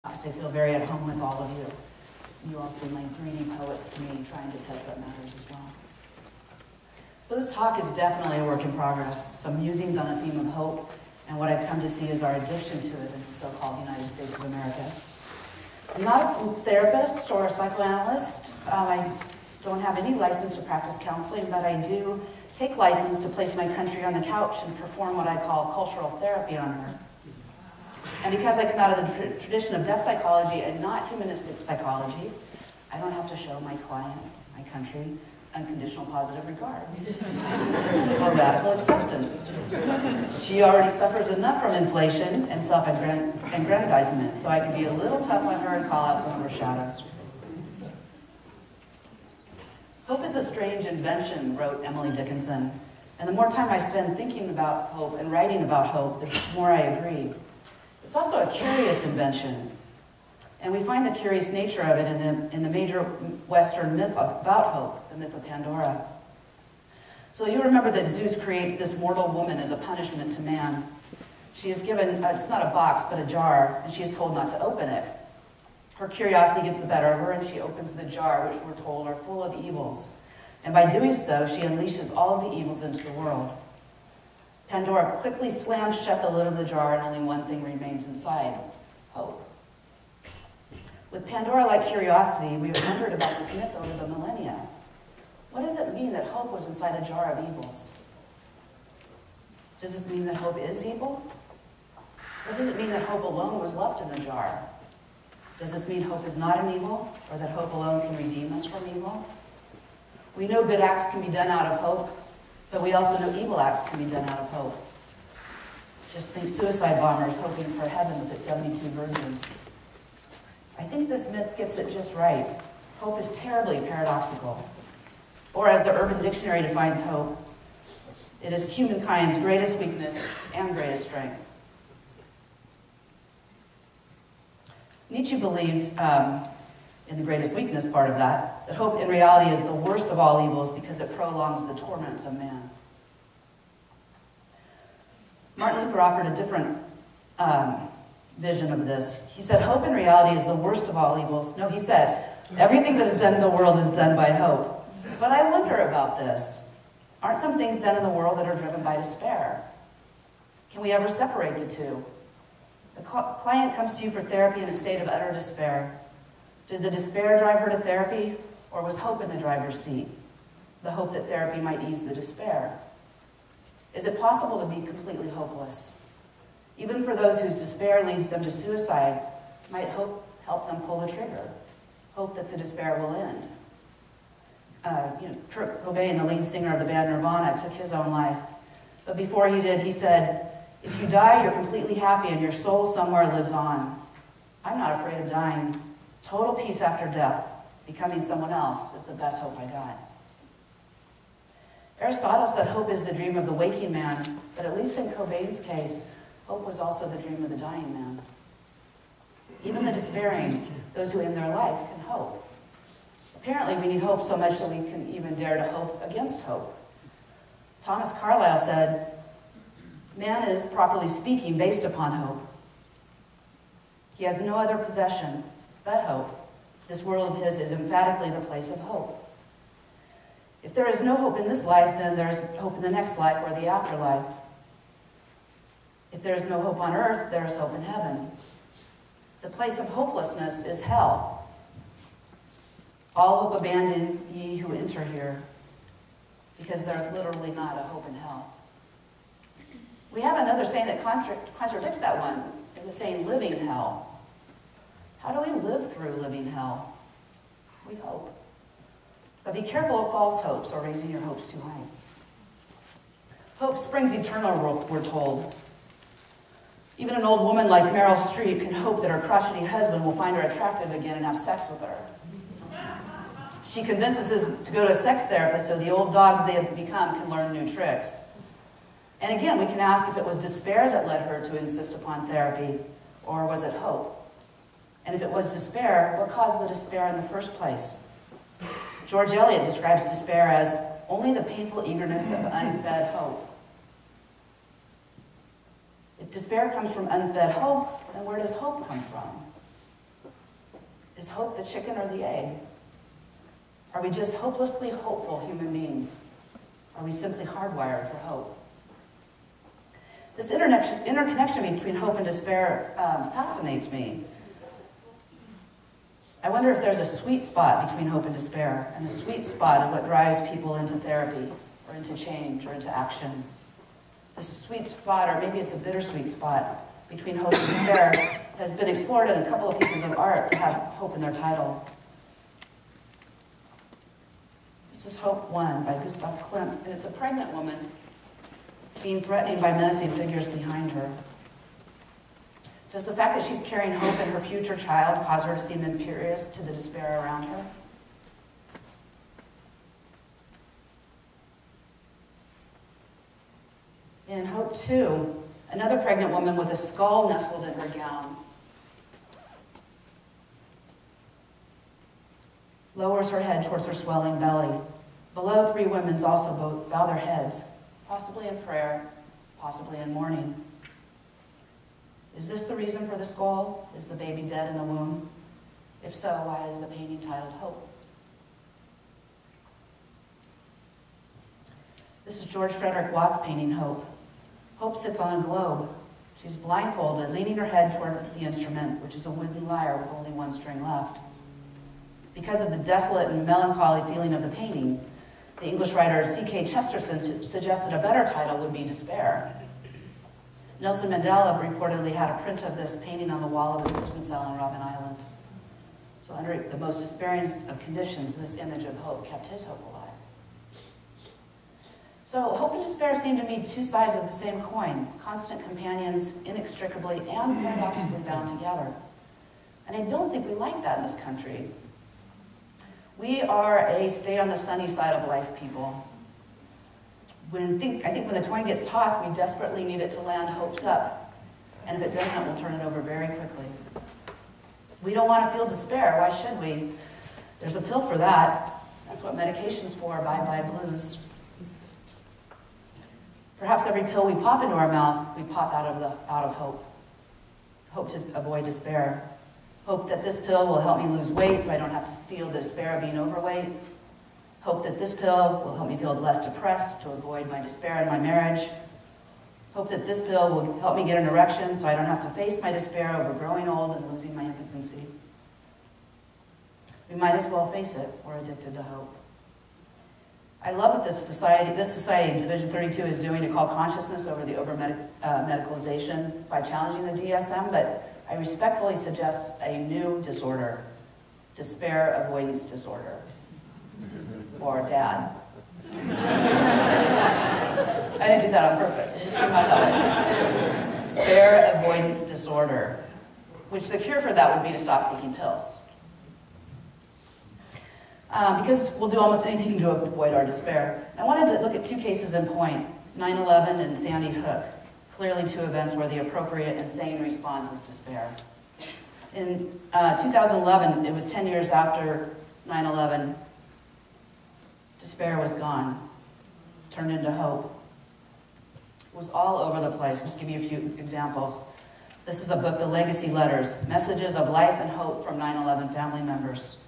I feel very at home with all of you. So you all seem like greedy poets to me, trying to touch what matters as well. So this talk is definitely a work in progress. Some musings on the theme of hope and what I've come to see is our addiction to it in the so-called United States of America. I'm not a therapist or a psychoanalyst. I don't have any license to practice counseling, but I do take license to place my country on the couch and perform what I call cultural therapy on her. And because I come out of the tradition of depth psychology and not humanistic psychology, I don't have to show my client, my country, unconditional positive regard or radical acceptance. She already suffers enough from inflation and self-aggrandizement, so I can be a little tough on her and call out some of her shadows. Hope is a strange invention, wrote Emily Dickinson, and the more time I spend thinking about hope and writing about hope, the more I agree. It's also a curious invention, and we find the curious nature of it in the major Western myth about hope, the myth of Pandora. So you remember that Zeus creates this mortal woman as a punishment to man. She is given, it's not a box, but a jar, and she is told not to open it. Her curiosity gets the better of her, and she opens the jar, which we're told are full of evils. And by doing so, she unleashes all of the evils into the world. Pandora quickly slams shut the lid of the jar, and only one thing remains inside: hope. With Pandora-like curiosity, we have wondered about this myth over the millennia. What does it mean that hope was inside a jar of evils? Does this mean that hope is evil? What does it mean that hope alone was left in the jar? Does this mean hope is not an evil, or that hope alone can redeem us from evil? We know good acts can be done out of hope, but we also know evil acts can be done out of hope. Just think suicide bombers hoping for heaven with its 72 virgins. I think this myth gets it just right. Hope is terribly paradoxical. Or as the Urban Dictionary defines hope, it is humankind's greatest weakness and greatest strength. Nietzsche believed, in the greatest weakness part of that hope in reality is the worst of all evils because it prolongs the torments of man. Martin Luther offered a different vision of this. He said, hope in reality is the worst of all evils. No, he said, everything that is done in the world is done by hope. But I wonder about this. Aren't some things done in the world that are driven by despair? Can we ever separate the two? The client comes to you for therapy in a state of utter despair. Did the despair drive her to therapy, or was hope in the driver's seat? The hope that therapy might ease the despair. Is it possible to be completely hopeless? Even for those whose despair leads them to suicide, might hope help them pull the trigger? Hope that the despair will end. Kurt Cobain, the lead singer of the band Nirvana, took his own life. But before he did, he said, if you die, you're completely happy and your soul somewhere lives on. I'm not afraid of dying. Total peace after death, becoming someone else, is the best hope I got. Aristotle said hope is the dream of the waking man, but at least in Cobain's case, hope was also the dream of the dying man. Even the despairing, those who end their life, can hope. Apparently, we need hope so much that we can even dare to hope against hope. Thomas Carlyle said, man is, properly speaking, based upon hope. He has no other possession but hope. This world of his is emphatically the place of hope. If there is no hope in this life, then there is hope in the next life or the afterlife. If there is no hope on earth, there is hope in heaven. The place of hopelessness is hell. All hope abandon ye who enter here, because there is literally not a hope in hell. We have another saying that contradicts that one, in the saying living hell. How do we live through living hell? We hope. But be careful of false hopes or raising your hopes too high. Hope springs eternal, we're told. Even an old woman like Meryl Streep can hope that her crotchety husband will find her attractive again and have sex with her. She convinces him to go to a sex therapist so the old dogs they have become can learn new tricks. And again, we can ask if it was despair that led her to insist upon therapy, or was it hope? And if it was despair, what caused the despair in the first place? George Eliot describes despair as only the painful eagerness of unfed hope. If despair comes from unfed hope, then where does hope come from? Is hope the chicken or the egg? Are we just hopelessly hopeful human beings? Are we simply hardwired for hope? This interconnection between hope and despair fascinates me. I wonder if there's a sweet spot between hope and despair, and the sweet spot of what drives people into therapy, or into change, or into action. The sweet spot, or maybe it's a bittersweet spot, between hope and despair has been explored in a couple of pieces of art that have hope in their title. This is Hope 1 by Gustav Klimt, and it's a pregnant woman being threatened by menacing figures behind her. Does the fact that she's carrying hope in her future child cause her to seem imperious to the despair around her? In Hope 2, another pregnant woman with a skull nestled in her gown lowers her head towards her swelling belly. Below, 3 women also bow their heads, possibly in prayer, possibly in mourning. Is this the reason for the skull? Is the baby dead in the womb? If so, why is the painting titled Hope? This is George Frederick Watts' painting Hope. Hope sits on a globe. She's blindfolded, leaning her head toward the instrument, which is a wooden lyre with only 1 string left. Because of the desolate and melancholy feeling of the painting, the English writer C.K. Chesterton suggested a better title would be Despair. Nelson Mandela reportedly had a print of this painting on the wall of his prison cell on Robben Island. So under the most despairing of conditions, this image of hope kept his hope alive. So hope and despair seem to me 2 sides of the same coin, constant companions, inextricably and paradoxically bound together. And I don't think we like that in this country. We are a stay on the sunny side of life people. I think when the coin gets tossed, we desperately need it to land hopes up. And if it doesn't, we'll turn it over very quickly. We don't want to feel despair. Why should we? There's a pill for that. That's what medication's for, bye-bye blues. Perhaps every pill we pop into our mouth, we pop out of hope. Hope to avoid despair. Hope that this pill will help me lose weight so I don't have to feel the despair of being overweight. Hope that this pill will help me feel less depressed to avoid my despair in my marriage. Hope that this pill will help me get an erection so I don't have to face my despair over growing old and losing my impotency. We might as well face it. We're addicted to hope. I love what this society, Division 32, is doing to call consciousness over the medicalization by challenging the DSM, but I respectfully suggest a new disorder, despair avoidance disorder, or DAD. I didn't do that on purpose, it just came out that way. Despair avoidance disorder, which the cure for that would be to stop taking pills. Because we'll do almost anything to avoid our despair. I wanted to look at 2 cases in point, 9/11 and Sandy Hook. Clearly 2 events where the appropriate and sane response is despair. In 2011, it was 10 years after 9/11, despair was gone, turned into hope. It was all over the place. Just give you a few examples. This is a book, The Legacy Letters, Messages of Life and Hope from 9/11 Family Members.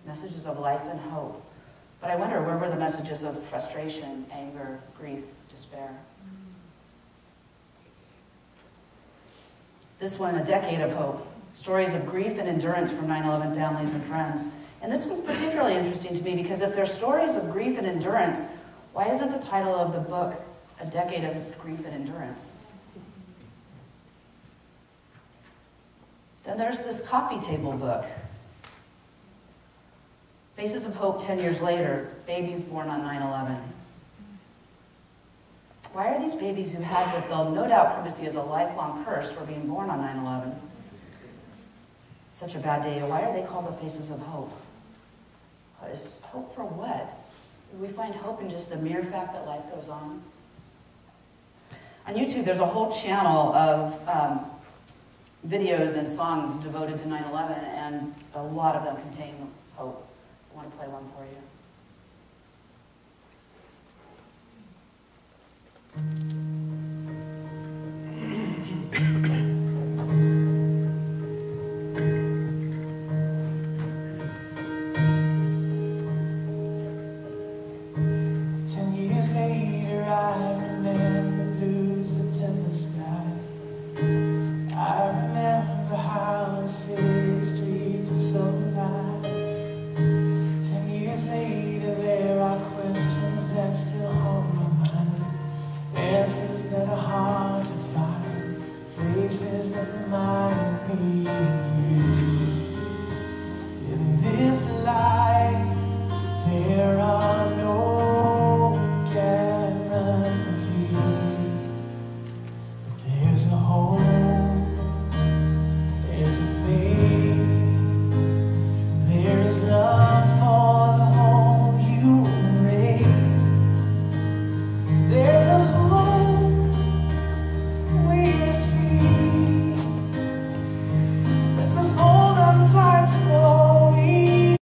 Messages of life and hope. But I wonder, where were the messages of frustration, anger, grief, despair? This one, A Decade of Hope, stories of grief and endurance from 9/11 families and friends. And this one's particularly interesting to me because if they're stories of grief and endurance, why isn't the title of the book A Decade of Grief and Endurance? Then there's this coffee table book, Faces of Hope 10 Years Later, Babies Born on 9/11. Why are these babies who had what they'll no doubt prove to see as a lifelong curse for being born on 9/11 such a bad day? Why are they called the Faces of Hope? Is hope for what? Do we find hope in just the mere fact that life goes on? On YouTube, there's a whole channel of videos and songs devoted to 9/11, and a lot of them contain hope. I want to play one for you.